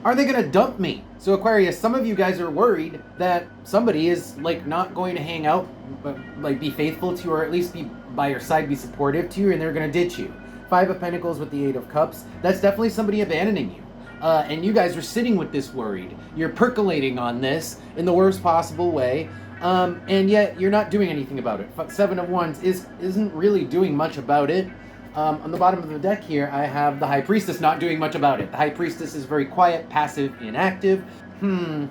Are they going to dump me? So Aquarius, some of you guys are worried that somebody is like not going to hang out, but like be faithful to you, or at least be by your side, be supportive to you, and they're going to ditch you. 5 of Pentacles with the 8 of Cups. That's definitely somebody abandoning you. And you guys are sitting with this worried. You're percolating on this in the worst possible way. And yet you're not doing anything about it. 7 of Wands isn't really doing much about it. On the bottom of the deck here, I have the High Priestess not doing much about it. The High Priestess is very quiet, passive, inactive. And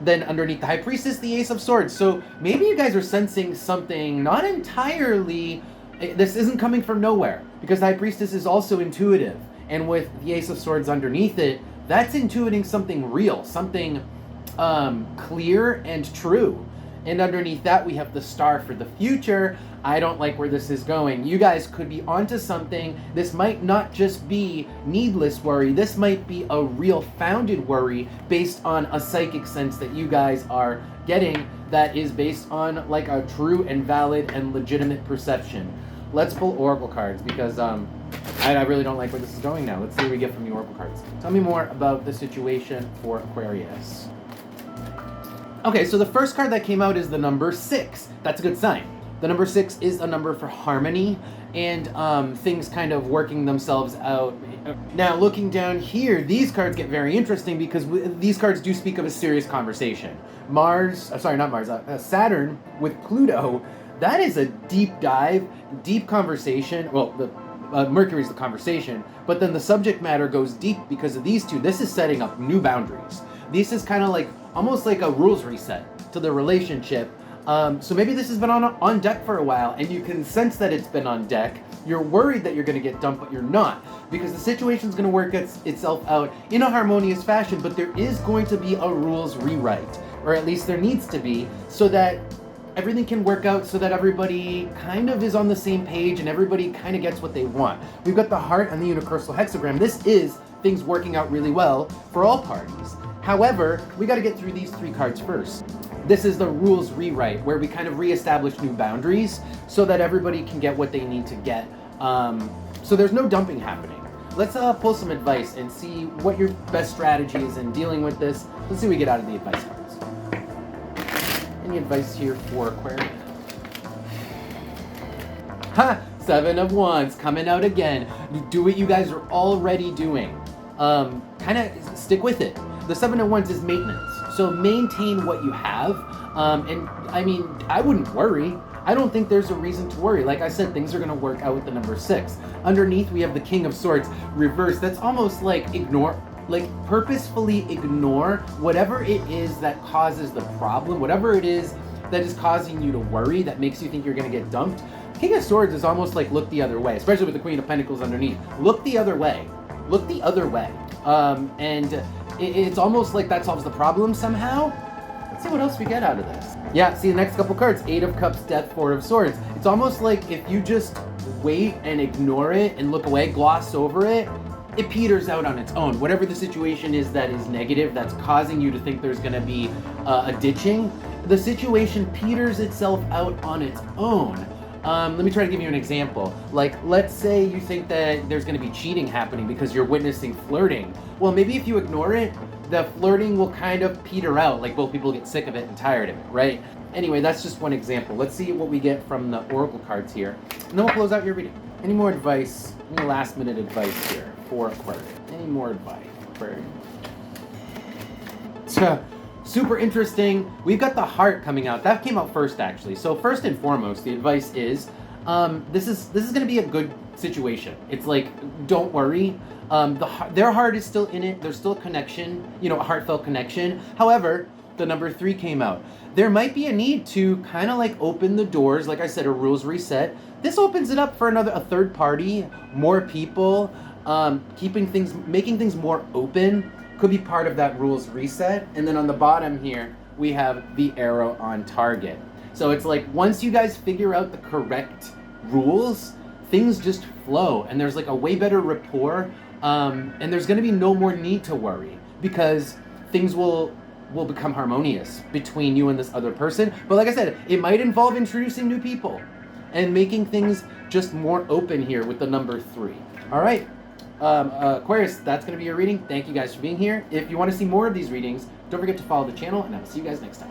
then underneath the High Priestess, the Ace of Swords. So maybe you guys are sensing something not entirely... This isn't coming from nowhere, because the High Priestess is also intuitive. And with the Ace of Swords underneath it, that's intuiting something real, something clear and true. And underneath that, we have the Star for the future. I don't like where this is going. You guys could be onto something. This might not just be needless worry. This might be a real founded worry based on a psychic sense that you guys are getting that is based on like a true and valid and legitimate perception. Let's pull Oracle cards because I really don't like where this is going now. Let's see what we get from the Oracle cards. Tell me more about the situation for Aquarius. Okay, so the first card that came out is the number 6. That's a good sign. The number 6 is a number for harmony and things kind of working themselves out. Now, looking down here, these cards get very interesting because these cards do speak of a serious conversation. Saturn with Pluto, that is a deep dive, deep conversation. Well, Mercury's the conversation, but then the subject matter goes deep because of these two. This is setting up new boundaries. This is kind of like almost like a rules reset to the relationship. So maybe this has been on deck for a while, and you can sense that it's been on deck. You're worried that you're going to get dumped, but you're not, because the situation's going to work itself out in a harmonious fashion, but there is going to be a rules rewrite, or at least there needs to be, so that everything can work out, so that everybody kind of is on the same page and everybody kind of gets what they want. We've got the heart and the universal hexagram. This is things working out really well for all parties. However, we got to get through these 3 cards first. This is the rules rewrite, where we kind of reestablish new boundaries so that everybody can get what they need to get. So there's no dumping happening. Let's pull some advice and see what your best strategy is in dealing with this. Let's see what we get out of the advice cards. Any advice here for Aquarius? Ha! 7 of Wands coming out again. You do what you guys are already doing. Kind of stick with it. The 7 of Wands is maintenance. So maintain what you have. And I mean, I wouldn't worry. I don't think there's a reason to worry. Like I said, things are going to work out with the number 6. Underneath, we have the King of Swords reversed. That's almost like purposefully ignore whatever it is that causes the problem, whatever it is that is causing you to worry, that makes you think you're going to get dumped. King of Swords is almost like look the other way, especially with the Queen of Pentacles underneath. Look the other way. Look the other way. And it's almost like that solves the problem somehow. Let's see what else we get out of this. Yeah, see the next couple cards. 8 of Cups, Death, 4 of Swords. It's almost like if you just wait and ignore it and look away, gloss over it, it peters out on its own. Whatever the situation is that is negative, that's causing you to think there's going to be a ditching, the situation peters itself out on its own. Let me try to give you an example. Like, let's say you think that there's going to be cheating happening because you're witnessing flirting. Well, maybe if you ignore it, the flirting will kind of peter out. Like, both people get sick of it and tired of it, right? Anyway, that's just one example. Let's see what we get from the Oracle cards here. And then we'll close out your reading. Any more advice? Any last minute advice here for Aquarius? Any more advice, Aquarius? Super interesting. We've got the heart coming out. That came out first, actually. So first and foremost, the advice is, this is going to be a good situation. It's like, don't worry. Their heart is still in it. There's still a connection, a heartfelt connection. However, the number 3 came out. There might be a need to kind of like open the doors. Like I said, a rules reset. This opens it up for a third party, more people, making things more open. Could be part of that rules reset. And then on the bottom here, we have the arrow on target. So it's like once you guys figure out the correct rules, things just flow and there's like a way better rapport. And there's going to be no more need to worry because things will become harmonious between you and this other person. But like I said, it might involve introducing new people and making things just more open here with the number 3. All right. Aquarius, that's going to be your reading. Thank you guys for being here. If you want to see more of these readings, don't forget to follow the channel, and I will see you guys next time.